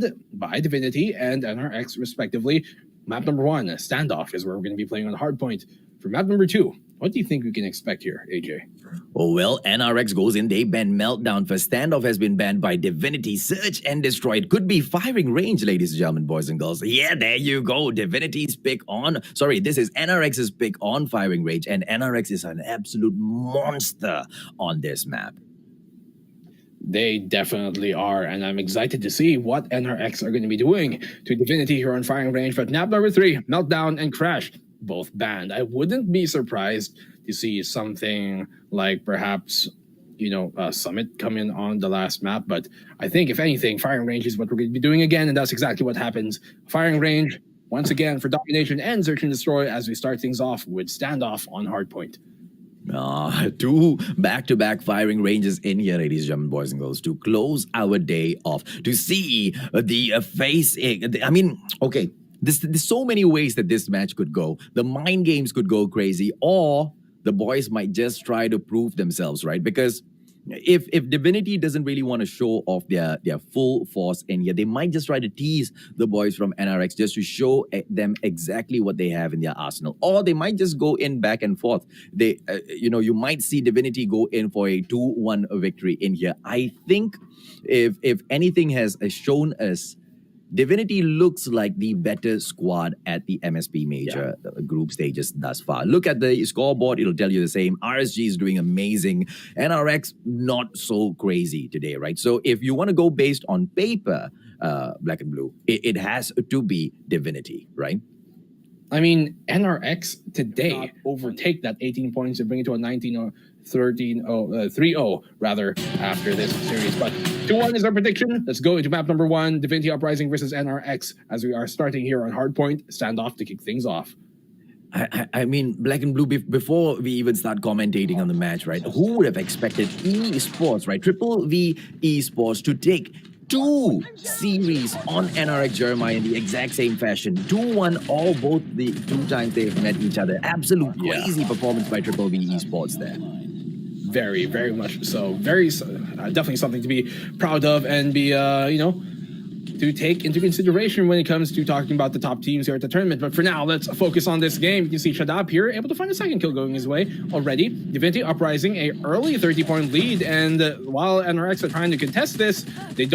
banned by Divinity and NRX respectively. Map number 1, Standoff, is where we're going to be playing on Hardpoint. For map number 2, what do you think we can expect here, AJ? Oh, well, NRX goes in, they ban Meltdown. For Standoff has been banned by Divinity. Search and Destroy. It could be firing range, ladies and gentlemen, boys and girls. Yeah, there you go. Divinity's pick on... Sorry, this is NRX's pick on firing range, and NRX is an absolute monster on this map. They definitely are, and I'm excited to see what NRX are going to be doing to Divinity here on firing range. But map number 3, Meltdown and Crash, both banned. I wouldn't be surprised to see something like perhaps, you know, Summit come in on the last map. But I think, if anything, firing range is what we're going to be doing again, and that's exactly what happens. Firing range, once again, for domination and search and destroy as we start things off with Standoff on Hardpoint. 2 back-to-back firing ranges in here, ladies and gentlemen, boys and girls, to close our day off, to see the face. I mean, okay, there's so many ways that this match could go. The mind games could go crazy, or the boys might just try to prove themselves, right? Because if Divinity doesn't really want to show off their full force in here, they might just try to tease the boys from NRX just to show them exactly what they have in their arsenal. Or they might just go in back and forth. They, you know, you might see Divinity go in for a 2-1 victory in here. I think if anything has shown us, Divinity looks like the better squad at the MSP major group stages thus far. Look at the scoreboard, it'll tell you the same. RSG is doing amazing. NRX, not so crazy today, right? So if you want to go based on paper, Black and Blue, it has to be Divinity, right? I mean, NRX today overtake that 18 points and bring it to a 3-0 rather after this series. But 2-1 is our prediction. Let's go into map number 1, Divinity Uprising versus NRX, as we are starting here on Hardpoint. Standoff to kick things off. I mean, Black and Blue, before we even start commentating on the match, right? Who would have expected Esports, right? Triple V Esports to take 2 series on NRX JEREMIAH in the exact same fashion. 2-1 all both the 2 times they've met each other. Absolute crazy performance by Triple V Esports there. Very, very much so. Very, definitely something to be proud of and be, you know, to take into consideration when it comes to talking about the top teams here at the tournament. But for now, let's focus on this game. You can see Shadab here, able to find a second kill going his way already. Divinity Uprising, a early 30-point lead, and while NRX are trying to contest this, they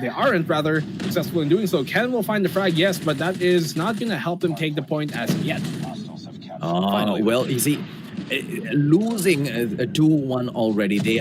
aren't rather successful in doing so. Ken will find the frag, yes, but that is not going to help them take the point as yet. Well, you see, losing 2-1 already, they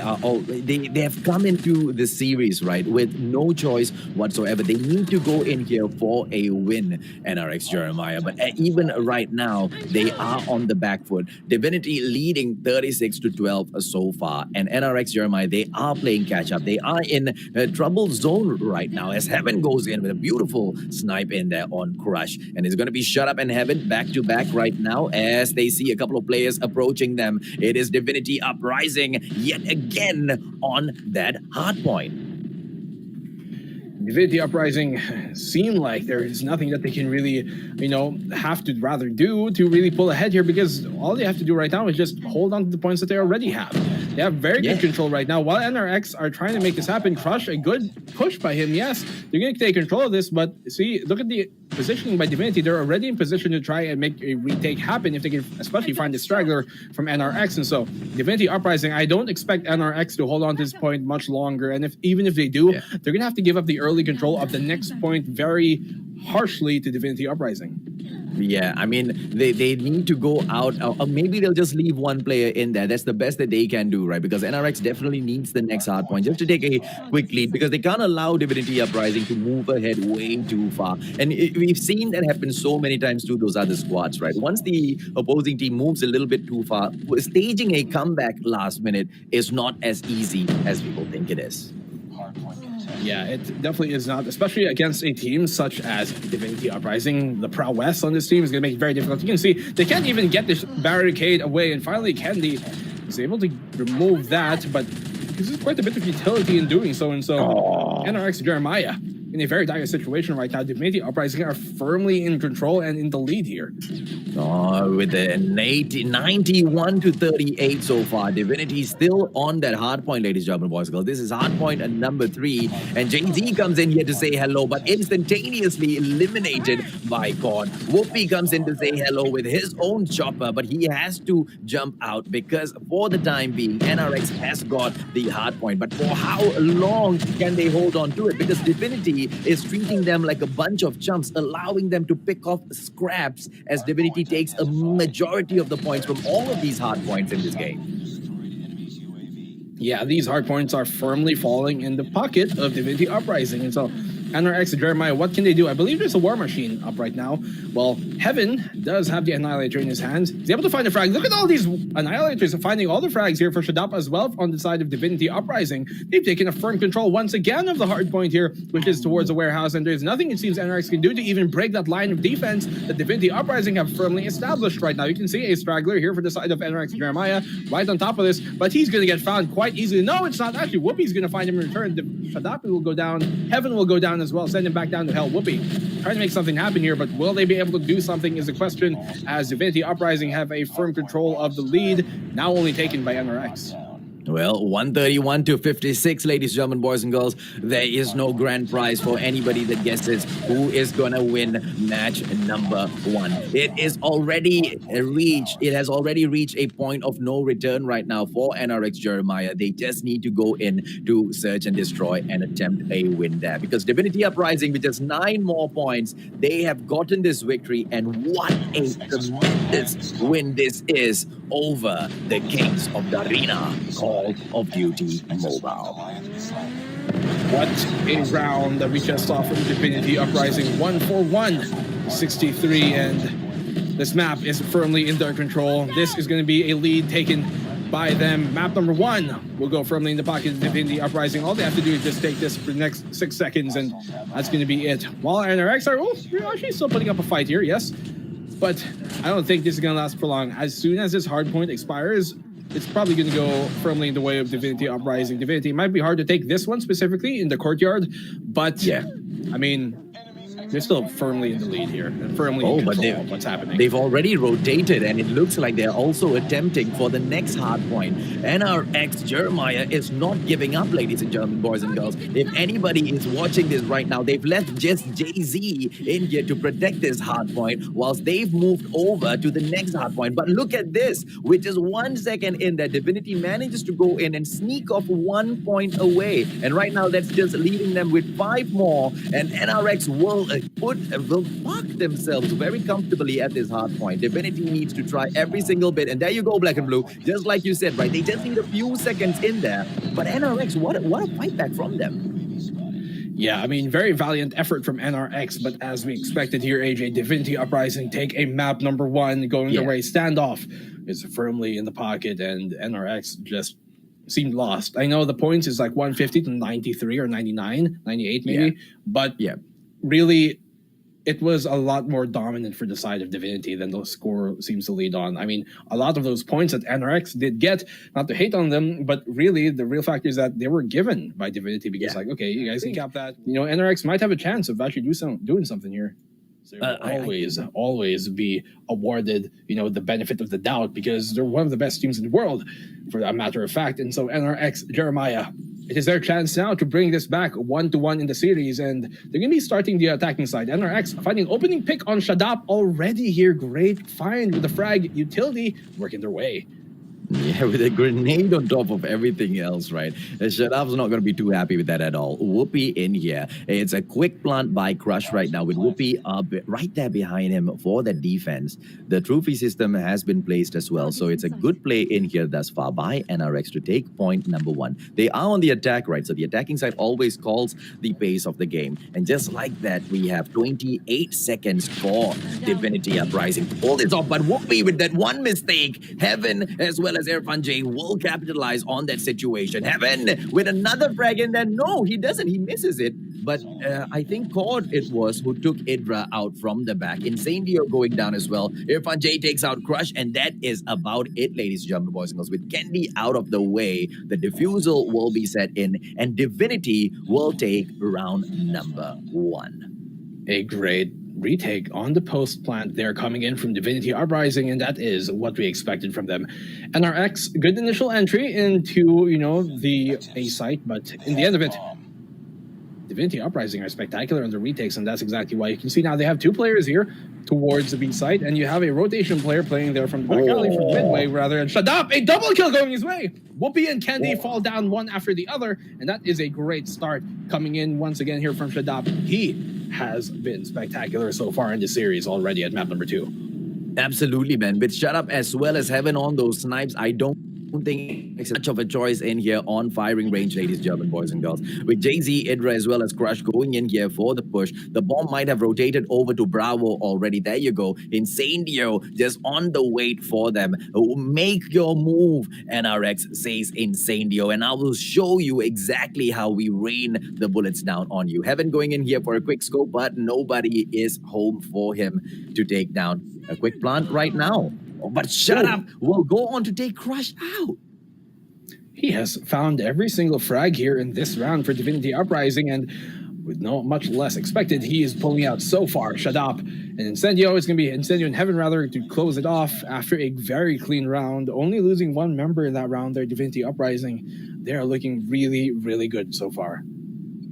have come into the series, right, with no choice whatsoever. They need to go in here for a win, NRX JEREMIAH. But even right now, they are on the back foot. Divinity leading 36-12 so far, and NRX JEREMIAH, they are playing catch up. They are in a trouble zone right now as Heaven goes in with a beautiful snipe in there on Crush, and it's going to be shut up and Heaven back to back right now as they see a couple of players approaching them. It is Divinity Uprising yet again on that hard point. Divinity Uprising seem like there is nothing that they can really, you know, have to rather do to really pull ahead here, because all they have to do right now is just hold on to the points that they already have. They have very good control right now. While NRX are trying to make this happen, Crush, a good push by him. Yes, they're going to take control of this, but see, look at the positioning by Divinity. They're already in position to try and make a retake happen if they can especially find the straggler from NRX. And so Divinity Uprising, I don't expect NRX to hold on to this point much longer. And even if they do, they're going to have to give up the early control of the next point very harshly to Divinity Uprising. Yeah, I mean, they need to go out, or maybe they'll just leave one player in there. That's the best that they can do, right? Because NRX definitely needs the next hard point just to take a quick lead, because they can't allow Divinity Uprising to move ahead way too far. And we've seen that happen so many times to those other squads, right? Once the opposing team moves a little bit too far, staging a comeback last minute is not as easy as people think it is. Yeah, it definitely is not, especially against a team such as Divinity Uprising. The prowess on this team is going to make it very difficult. You can see they can't even get this barricade away, and finally Candy is able to remove that, but this is quite a bit of utility in doing so. And so NRX JEREMIAH in a very dire situation right now. Divinity Uprising are firmly in control and in the lead here. With an 91 to 38 so far. Divinity still on that hard point, ladies and gentlemen, boys and girls. This is hard point at number 3. And Jay-Z comes in here to say hello, but instantaneously eliminated by God. Whoopi comes in to say hello with his own chopper, but he has to jump out because for the time being, NRX has got the hard point. But for how long can they hold on to it? Because Divinity is treating them like a bunch of chumps, allowing them to pick off scraps as Divinity takes a majority of the points from all of these hard points in this game. Yeah, these hard points are firmly falling in the pocket of Divinity Uprising. And so NRX Jeremiah, what can they do? I believe there's a War Machine up right now. Well, Heaven does have the Annihilator in his hands. He's able to find a frag. Look at all these Annihilators finding all the frags here for Shadap as well on the side of Divinity Uprising. They've taken a firm control once again of the hard point here, which is towards the warehouse, and there's nothing it seems NRX can do to even break that line of defense that Divinity Uprising have firmly established right now. You can see a straggler here for the side of NRX Jeremiah right on top of this, but he's going to get found quite easily. No, it's not actually. Whoopi's going to find him in return. Shadap will go down. Heaven will go down as well. Send him back down to hell. Whoopi trying to make something happen here, but will they be able to do something is the question, as Divinity Uprising have a firm control of the lead, now only taken by NRX. Well, 131 to 56, ladies and gentlemen, boys and girls. There is no grand prize for anybody that guesses who is going to win match number 1. It has already reached a point of no return right now for NRX Jeremiah. They just need to go in to search and destroy and attempt a win there. Because Divinity Uprising, with just 9 more points, they have gotten this victory. And what a tremendous win this is over the Kings of Garena, Call of Duty Mobile. What a round that we just saw from Divinity Uprising. 1-for-1, 63, and this map is firmly in their control. This is going to be a lead taken by them. Map number 1 will go firmly in the pocket of Divinity Uprising. All they have to do is just take this for the next 6 seconds, and that's going to be it. While NRX are actually still putting up a fight here, yes, but I don't think this is going to last for long. As soon as this hard point expires, it's probably going to go firmly in the way of Divinity Uprising. Divinity might be hard to take this one specifically in the courtyard, but yeah, I mean, they're still firmly in the lead here and firmly in control of what's happening. They've already rotated, and it looks like they're also attempting for the next hard point. NRX Jeremiah is not giving up, ladies and gentlemen, boys and girls. If anybody is watching this right now, they've left just Jay-Z in here to protect this hard point whilst they've moved over to the next hard point. But look at this, with just 1 second in there, Divinity manages to go in and sneak off 1 point away. And right now, that's just leaving them with 5 more, and NRX will park themselves very comfortably at this hard point. Divinity needs to try every single bit, and there you go, Black and Blue. Just like you said, right? They just need a few seconds in there. But NRX, what a fight back from them. Yeah, I mean, very valiant effort from NRX, but as we expected here, AJ, Divinity Uprising take a map number 1, going their way. Standoff is firmly in the pocket, and NRX just seemed lost. I know the points is like 150 to 93 or 99, 98 maybe, but really, it was a lot more dominant for the side of Divinity than the score seems to lead on. I mean, a lot of those points that NRX did get, not to hate on them, but really the real fact is that they were given by Divinity because like, okay, you guys can cap that. You know, NRX might have a chance of actually doing something here. So always be awarded, you know, the benefit of the doubt because they're one of the best teams in the world, for a matter of fact. And so NRX Jeremiah, it is their chance now to bring this back 1-1 in the series, and they're going to be starting the attacking side. NRX finding opening pick on Shadap already here. Great find with the frag utility, working their way. Yeah, with a grenade on top of everything else, right? Shadap's not going to be too happy with that at all. Whoopi in here. It's a quick plant by Crush right now with Whoopi right there behind him for the defense. The trophy system has been placed as well, so it's a good play in here thus far by NRX to take point number 1. They are on the attack, right? So the attacking side always calls the pace of the game. And just like that, we have 28 seconds for Divinity Uprising to pull this off. But Whoopi with that one mistake, Heaven as well as Irfan J will capitalize on that situation. Heaven with another frag in there. No, he doesn't. He misses it. But I think Cod it was who took Idra out from the back. Incendio going down as well. Irfan J takes out Crush, and that is about it, ladies and gentlemen, boys and girls. With Candy out of the way, the defusal will be set in, and Divinity will take round number 1. A great retake on the post plant there coming in from Divinity Uprising, and that is what we expected from them. NRX, good initial entry into, the A site, but in the end of it, Divinity Uprising are spectacular on the retakes, and that's exactly why you can see now they have 2 players here towards the B site, and you have a rotation player playing there from the back alley, from midway rather, and Shadap, a double kill going his way! Whoopi and Candy fall down one after the other, and that is a great start coming in once again here from Shadap. He has been spectacular so far in the series already at map number 2. Absolutely, man. With Shut Up as well as Heaven on those snipes, I don't think it's much of a choice in here on firing range, ladies and gentlemen, boys and girls. With Jay-Z, Idra as well as Crush going in here for the push. The bomb might have rotated over to Bravo already. There you go. Incendio just on the wait for them. Make your move, NRX says Incendio, and I will show you exactly how we rain the bullets down on you. Heaven going in here for a quick scope, but nobody is home for him to take down. A quick plant right now. But Shut Up will go on to take Crush out. He has found every single frag here in this round for Divinity Uprising, and with no much less expected, he is pulling out so far Shadap. And Incendio is going to be Incendio in Heaven rather to close it off after a very clean round, only losing 1 member in that round there, Divinity Uprising. They are looking really, really good so far.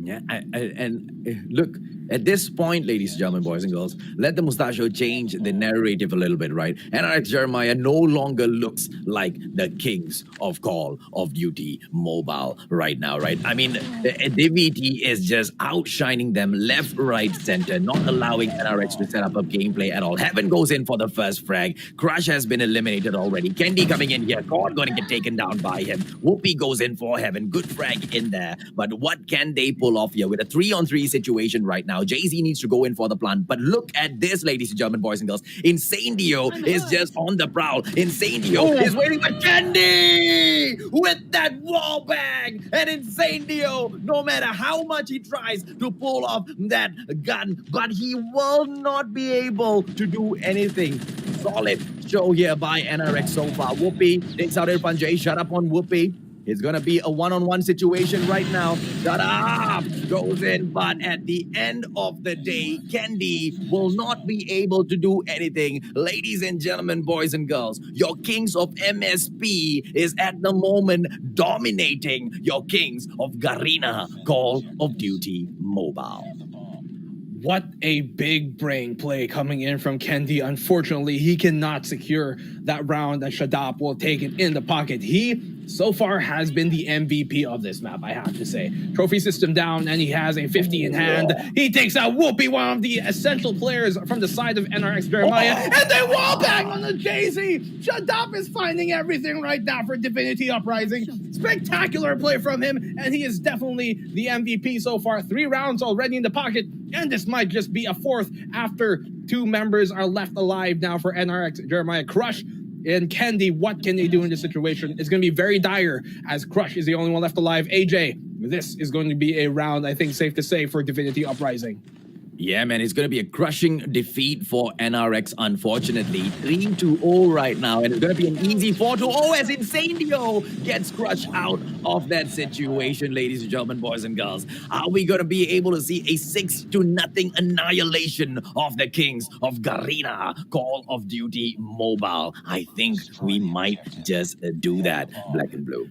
Yeah, and look, at this point, ladies and gentlemen, boys and girls, let the Mustachio change the narrative a little bit, right? NRX Jeremiah no longer looks like the kings of Call of Duty Mobile right now, right? I mean, DVT is just outshining them left, right, center, not allowing NRX to set up a gameplay at all. Heaven goes in for the first frag. Crush has been eliminated already. Candy coming in here. God going to get taken down by him. Whoopi goes in for Heaven. Good frag in there. But what can they pull off here with a 3-on-3 situation right now? Jay-Z needs to go in for the plant. But look at this, ladies and gentlemen, boys and girls. Incendio is just on the prowl. Incendio is waiting for Candy with that wall bang. And Incendio, no matter how much he tries to pull off that gun, but he will not be able to do anything. Solid show here by NRX so far. Whoopi takes out Irfan J. Shut Up on Whoopi. It's going to be a one-on-one situation right now. Shut Up goes in, but at the end of the day, Candy will not be able to do anything. Ladies and gentlemen, boys and girls, your kings of MSP is at the moment dominating your kings of Garena Call of Duty Mobile. What a big brain play coming in from Candy. Unfortunately, he cannot secure that round, and Shadap will take it in the pocket. He, so far, has been the MVP of this map, I have to say. Trophy system down, and he has a 50 in hand. He takes out Whoopi, one of the essential players from the side of NRX Jeremiah, and they wall bang on the Jay-Z. Shadap is finding everything right now for Divinity Uprising. Spectacular play from him, and he is definitely the MVP so far. 3 rounds already in the pocket, and this might just be a 4th after 2 members are left alive now for NRX Jeremiah. Crush and Candy, what can they do in this situation? It's going to be very dire as Crush is the only one left alive. AJ, this is going to be a round, I think, safe to say, for Divinity Uprising. Yeah, man, it's going to be a crushing defeat for NRX, unfortunately. 3-0 right now, and it's going to be an easy 4-0 as Incendio gets crushed out of that situation, ladies and gentlemen, boys and girls. Are we going to be able to see a 6-0 annihilation of the kings of Garena Call of Duty Mobile? I think we might just do that, Black and Blue.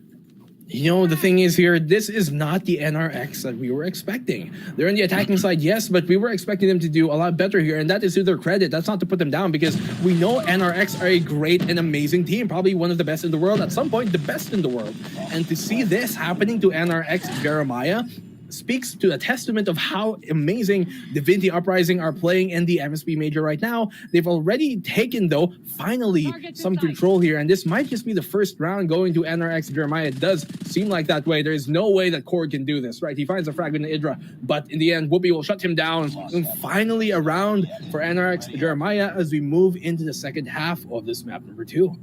You know, the thing is here, this is not the NRX that we were expecting. They're on the attacking side, yes, but we were expecting them to do a lot better here, and that is to their credit. That's not to put them down, because we know NRX are a great and amazing team, probably one of the best in the world, at some point the best in the world. And to see this happening to NRX Jeremiah speaks to a testament of how amazing Divinity Uprising are playing in the MSP Major right now. They've already taken, though, finally some control here, and this might just be the first round going to NRX Jeremiah. It does seem like that way. There is no way that Cord can do this, right? He finds a fragment in Idra, but in the end, Whoopi will shut him down. And finally, a round for NRX Jeremiah as we move into the second half of this map number 2.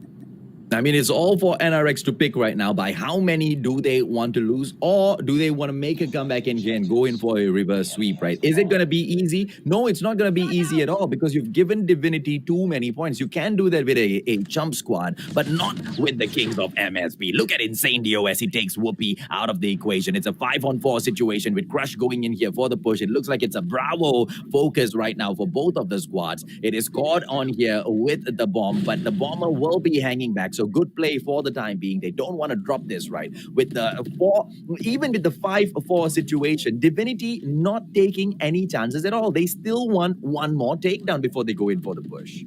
I mean, it's all for NRX to pick right now. By how many do they want to lose, or do they want to make a comeback in here and go in for a reverse sweep, right? Is it going to be easy? No, it's not going to be easy at all, because you've given Divinity too many points. You can do that with a chump squad, but not with the Kings of MSP. Look at Insane Dio as he takes Whoopi out of the equation. It's a 5-on-4 situation with Crush going in here for the push. It looks like it's a Bravo focus right now for both of the squads. It is caught on here with the bomb, but the bomber will be hanging back. So good play for the time being. They don't want to drop this, right? With the 4, even with the 5-4 situation, Divinity not taking any chances at all. They still want one more takedown before they go in for the push.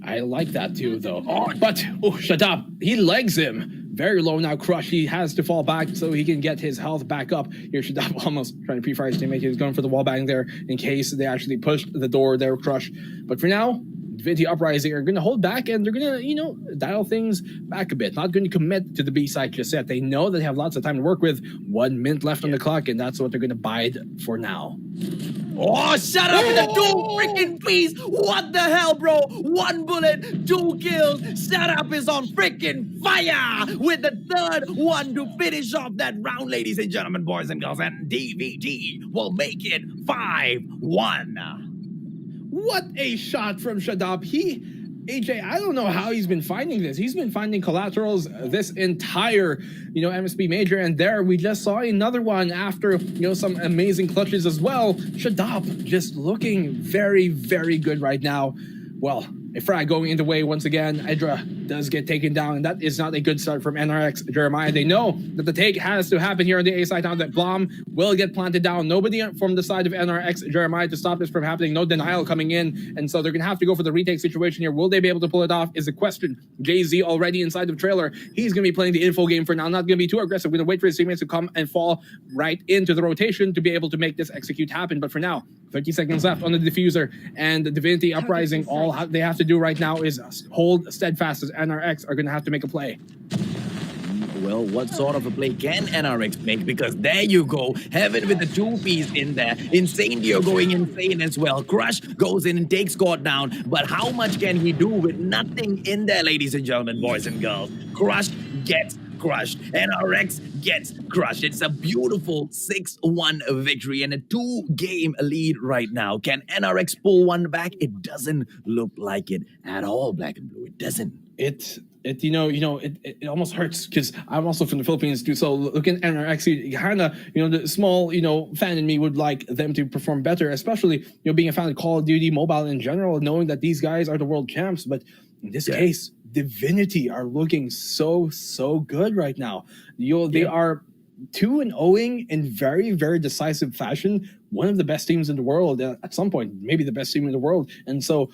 I like that too, though. But Shadab, he legs him. Very low now, Crush. He has to fall back so he can get his health back up. Here, Shadab almost trying to pre-fire his teammate. He was going for the wall bang there in case they actually pushed the door there, Crush. But for now, Divinity Uprising are going to hold back, and they're going to, you know, dial things back a bit. Not going to commit to the B side just yet. They know they have lots of time to work with. 1 minute left on the clock, and that's what they're going to bide for now. Oh, shut up with the 2 freaking please. What the hell, bro? 1 bullet, 2 kills. Shut up is on freaking fire with the 3rd one to finish off that round, ladies and gentlemen, boys and girls. And DVD will make it 5-1. What a shot from Shadab. AJ, I don't know how he's been finding this. He's been finding collaterals this entire, you know, MSP major, and there we just saw another one after, you know, some amazing clutches as well. Shadab just looking very, very good right now. Well, a frag going into way once again. Edra does get taken down, and that is not a good start from NRX Jeremiah. They know that the take has to happen here on the A side now, that Blom will get planted down. Nobody from the side of NRX Jeremiah to stop this from happening. No denial coming in, and so they're going to have to go for the retake situation here. Will they be able to pull it off is the question. Jay-Z already inside the trailer. He's going to be playing the info game for now, not going to be too aggressive. Going to wait for his teammates to come and fall right into the rotation to be able to make this execute happen. But for now, 30 seconds left on the diffuser, and the Divinity Uprising, all they have to do right now is hold steadfast, as NRX are going to have to make a play. Well, what sort of a play can NRX make? Because there you go, Heaven with the 2-piece in there. Insane Dio going insane as well. Crush goes in and takes God down. But how much can he do with nothing in there, ladies and gentlemen, boys and girls? Crush gets crushed. NRX gets crushed. It's a beautiful 6-1 victory and a 2-game lead right now. Can NRX pull one back? It doesn't look like it at all, Black and Blue. It doesn't. It almost hurts, because I'm also from the Philippines too. So looking at NRX, kind of, the small, fan in me would like them to perform better, especially, being a fan of Call of Duty Mobile in general, knowing that these guys are the world champs. But in this case, Divinity are looking so good right now. They are 2-0 in very, very decisive fashion. One of the best teams in the world at some point, maybe the best team in the world. And so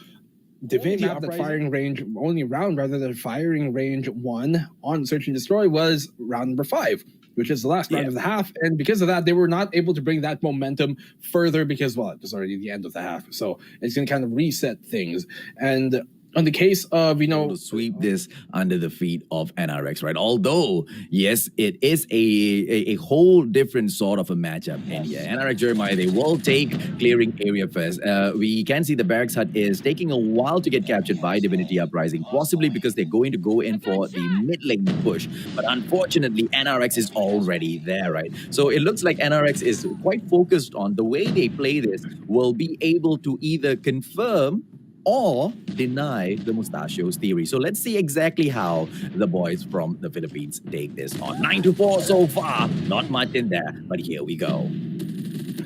Divinity Uprising firing range, only round rather than firing range 1 on Search and Destroy was round number 5, which is the last round of the half. And because of that, they were not able to bring that momentum further because, well, it was already the end of the half. So it's going to kind of reset things. And on the case of, sweep this under the feet of NRX, right? Although, yes, it is a whole different sort of a matchup. And NRX Jeremiah, they will take clearing area first. We can see the barracks hut is taking a while to get captured by Divinity Uprising, possibly because they're going to go in for the mid lane push. But unfortunately, NRX is already there, right? So it looks like NRX is quite focused on the way they play this, will be able to either confirm or deny the Mustachios theory. So let's see exactly how the boys from the Philippines take this on. 9-4 so far. Not much in there, but here we go.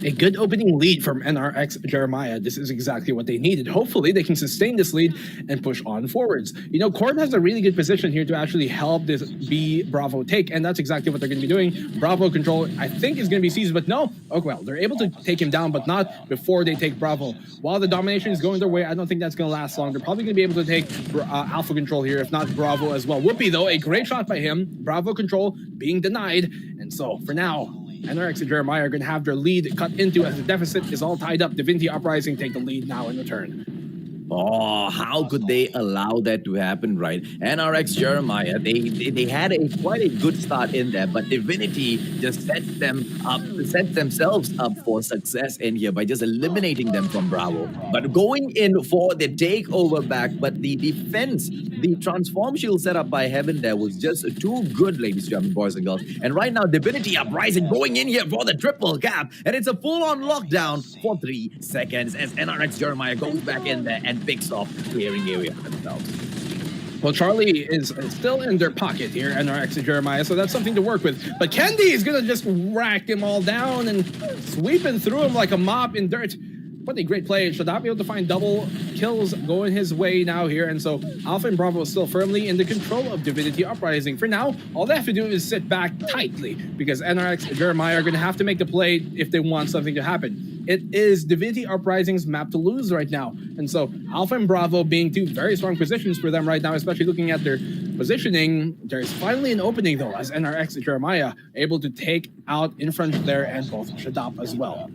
A good opening lead from NRX Jeremiah. This is exactly what they needed. Hopefully, they can sustain this lead and push on forwards. Codm has a really good position here to actually help this B Bravo take, and that's exactly what they're going to be doing. Bravo control, I think, is going to be seized, but no. Oh, well, they're able to take him down, but not before they take Bravo. While the domination is going their way, I don't think that's going to last long. They're probably going to be able to take Alpha control here, if not Bravo as well. Whoopi, though, a great shot by him. Bravo control being denied, and so, for now, NRX and Jeremiah are going to have their lead cut into as the deficit is all tied up. Divinity Uprising take the lead now in return. Oh, how could they allow that to happen, right? NRX Jeremiah, they had quite a good start in there, but Divinity just sets themselves up for success in here by just eliminating them from Bravo. But going in for the takeover back, but the defense, the transform shield set up by Heaven there was just too good, ladies and gentlemen, boys and girls. And right now, Divinity Uprising going in here for the triple cap, and it's a full-on lockdown for 3 seconds as NRX Jeremiah goes back in there and picks off clearing area for themselves. Well, Charlie is still in their pocket here, NRX Jeremiah, so that's something to work with. But Kendi is going to just rack them all down and sweeping through him like a mop in dirt. What a great play. Should not be able to find double kills going his way now here. And so Alpha and Bravo is still firmly in the control of Divinity Uprising. For now, all they have to do is sit back tightly because NRX and Jeremiah are going to have to make the play if they want something to happen. It is Divinity Uprising's map to lose right now. And so Alpha and Bravo being two very strong positions for them right now, especially looking at their positioning. There's finally an opening though as NRX and Jeremiah able to take out in front there and both Shadap as well.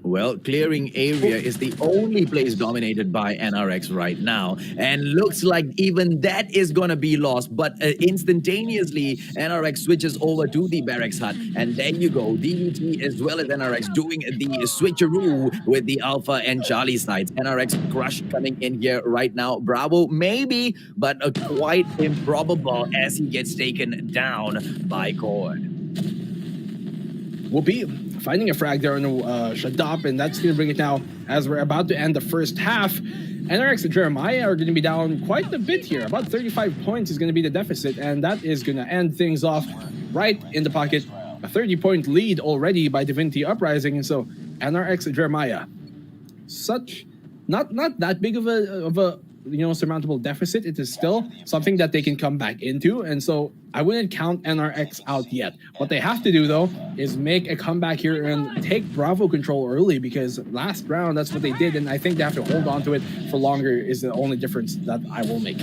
Well, clearing area is the only place dominated by NRX right now, and looks like even that is gonna be lost, but instantaneously NRX switches over to the barracks hut, and there you go, DVT as well as NRX doing the switcheroo with the Alpha and Charlie sides. NRX crush coming in here right now. Bravo maybe, but quite improbable as he gets taken down by Cord. Whoopee finding a frag there on Shadap, and that's going to bring it now as we're about to end the first half. NRX and Jeremiah are going to be down quite a bit here. About 35 points is going to be the deficit, and that is going to end things off right in the pocket. A 30-point lead already by Divinity Uprising, and so NRX and Jeremiah, such not that big of a surmountable deficit. It is still something that they can come back into, and so I wouldn't count NRX out yet. What they have to do though is make a comeback here and take Bravo control early, because last round that's what they did, and I think they have to hold on to it for longer is the only difference that I will make.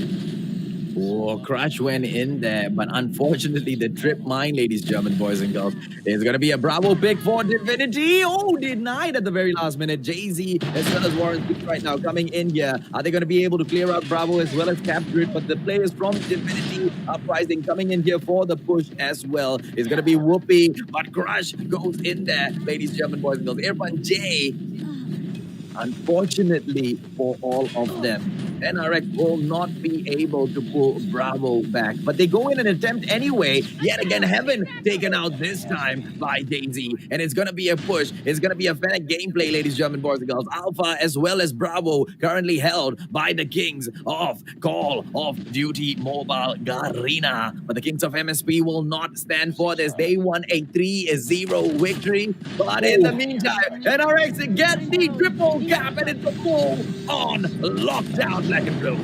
Oh, Crush went in there, but unfortunately the trip mine, ladies and gentlemen, boys and girls, is going to be a Bravo pick for Divinity. Oh, denied at the very last minute. Jay-Z as well as Warren right now coming in here. Are they going to be able to clear out Bravo as well as capture it? But the players from Divinity Uprising coming in here for the push as well is going to be Whoopi, but Crush goes in there, ladies and gentlemen, boys and girls. Irfan J, unfortunately for all of them, NRX will not be able to pull Bravo back, but they go in and attempt anyway. Yet again, Heaven taken out this time by Daisy, and it's gonna be a push. It's gonna be a Fennec gameplay, ladies and gentlemen, boys and girls. Alpha as well as Bravo currently held by the Kings of Call of Duty Mobile Garena, but the Kings of MSP will not stand for this. They won a 3-0 victory, but in the meantime, NRX get the triple cap, and it's a full-on lockdown. Black and blue.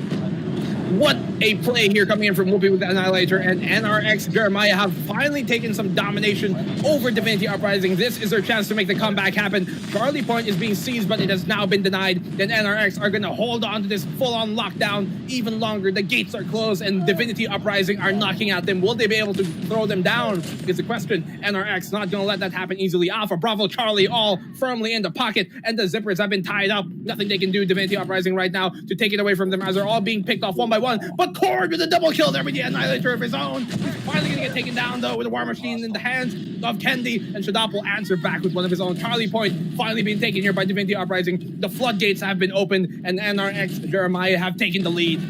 What a play here coming in from Whoopi with the Annihilator, and NRX Jeremiah have finally taken some domination over Divinity Uprising. This is their chance to make the comeback happen. Charlie Point is being seized, but it has now been denied. Then NRX are going to hold on to this full-on lockdown even longer. The gates are closed, and Divinity Uprising are knocking at them. Will they be able to throw them down is the question. NRX not going to let that happen easily. Alpha, Bravo, Charlie all firmly in the pocket, and the zippers have been tied up. Nothing they can do, Divinity Uprising right now, to take it away from them as they're all being picked off one by one. But Cord with a double kill there with the Annihilator of his own. He's finally going to get taken down though with a War Machine in the hands of Kendi, and Shadap will answer back with one of his own. Charlie Point finally being taken here by Divinity Uprising. The floodgates have been opened, and NRX Jeremiah have taken the lead.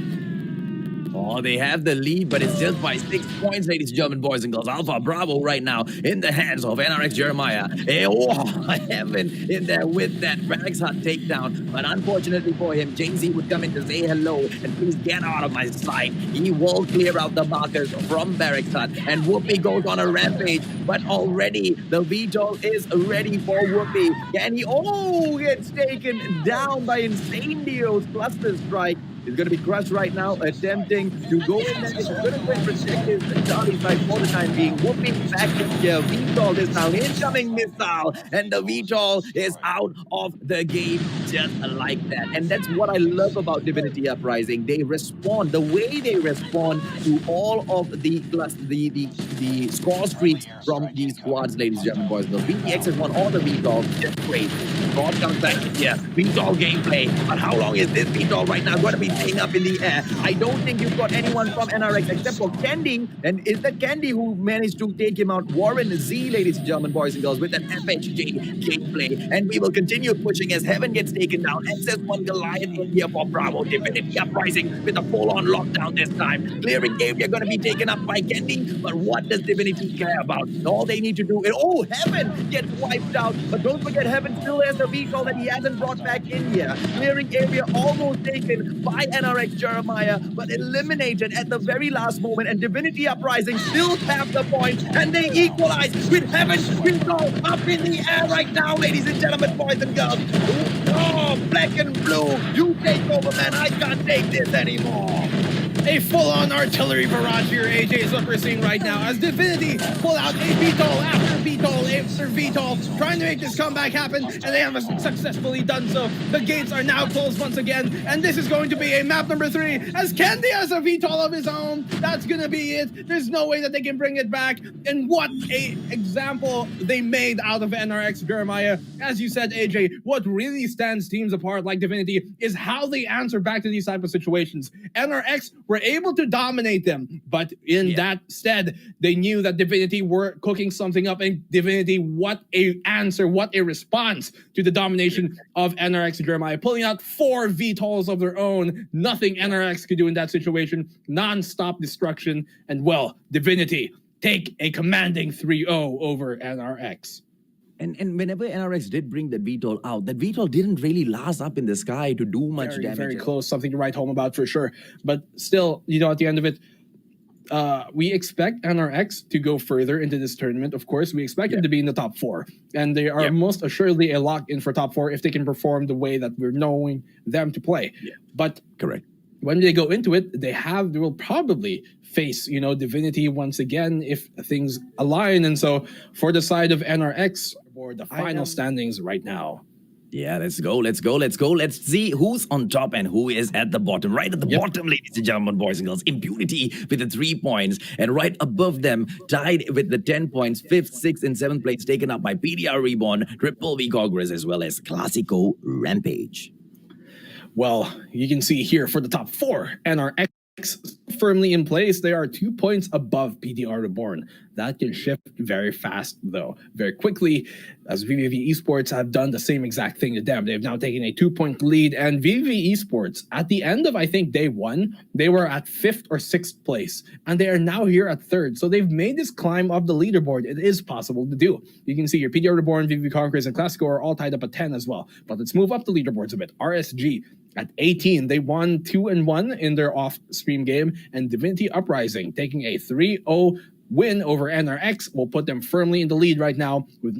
Oh, they have the lead, but it's just by 6 points, ladies and gentlemen, boys and girls. Alpha Bravo right now in the hands of NRX Jeremiah. Heaven in there with that Barracks Hut takedown. But unfortunately for him, Jay-Z would come in to say hello and please get out of my sight. He will clear out the markers from Barracks Hut, and Whoopi goes on a rampage. But already the veto is ready for Whoopi. And he gets taken down by Incendios Cluster Strike. It's going to be crushed right now, attempting to go in there. It's going to protect his Charlie side for the time being. Whooping back in here. VTOL is now incoming missile, and the VTOL is out of the game just like that. And that's what I love about Divinity Uprising. They respond, the way they respond to all of the score streaks from these squads, ladies and gentlemen, boys and girls. BTX has won all the VTOL. Just great. God comes back here. VTOL gameplay. But how long is this VTOL right now going to be staying up in the air? I don't think you've got anyone from NRX except for Candy. And is that Candy who managed to take him out? Warren Z, ladies and gentlemen, boys and girls, with an FHJ gameplay. And we will continue pushing as Heaven gets taken down. XS1 Goliath in here for Bravo. Divinity Uprising with a full-on lockdown this time. Clearing area going to be taken up by Candy. But what does Divinity care about? All they need to do is, oh, Heaven gets wiped out. But don't forget, Heaven still has the vehicle that he hasn't brought back in here. Clearing area almost taken by NRX Jeremiah, but eliminated at the very last moment. And Divinity Uprising still have the point, and they equalize with Heaven vehicle up in the air right now, ladies and gentlemen, boys and girls. Oh, black and blue, you take over, man. I can't take this anymore. A full-on artillery barrage here, AJ, is what we're seeing right now as Divinity pull out a VTOL after VTOL after VTOL, trying to make this comeback happen, and they have successfully done so. The gates are now closed once again, and this is going to be a map number 3 as Candy has a VTOL of his own. That's gonna be it. There's no way that they can bring it back, and what a example they made out of NRX Jeremiah. As you said, AJ, what really stands teams apart like Divinity is how they answer back to these type of situations. NRX were able to dominate them, but in that stead, they knew that Divinity were cooking something up, and Divinity, what a answer, what a response to the domination of NRX Jeremiah, pulling out 4 VTOLs of their own. Nothing NRX could do in that situation. Non-stop destruction, and well, Divinity take a commanding 3-0 over NRX. And whenever NRX did bring that VTOL out, that VTOL didn't really last up in the sky to do much damage. Very close, something to write home about for sure. But still, you know, at the end of it, we expect NRX to go further into this tournament. Of course, we expect them to be in the top 4. And they are most assuredly a lock-in for top 4 if they can perform the way that we're knowing them to play. But correct. When they go into it, they will probably face, you know, Divinity once again if things align. And so for the side of NRX, or the final standings right now. Yeah, let's go. Let's see who's on top and who is at the bottom. Right at the bottom, ladies and gentlemen, boys and girls, Impunity with the 3 points. And right above them, tied with the 10 points, 5th, 6th, and 7th place taken up by PDR Reborn, Triple V Conquerors, as well as KLASIKO Rampage. Well, you can see here for the top 4, NRX firmly in place. They are 2 points above PDR Reborn. That can shift very fast, though, very quickly, as VVV Esports have done the same exact thing to them. They've now taken a 2-point lead, and VVV Esports, at the end of, I think, day 1, they were at 5th or 6th place, and they are now here at 3rd. So they've made this climb of the leaderboard. It is possible to do. You can see here, PDR Reborn, VVV Conquerors, and KLASIKO are all tied up at 10 as well. But let's move up the leaderboards a bit. RSG at 18, they won 2-1 in their off-stream game, and Divinity Uprising taking a 3-0 win over NRX will put them firmly in the lead right now with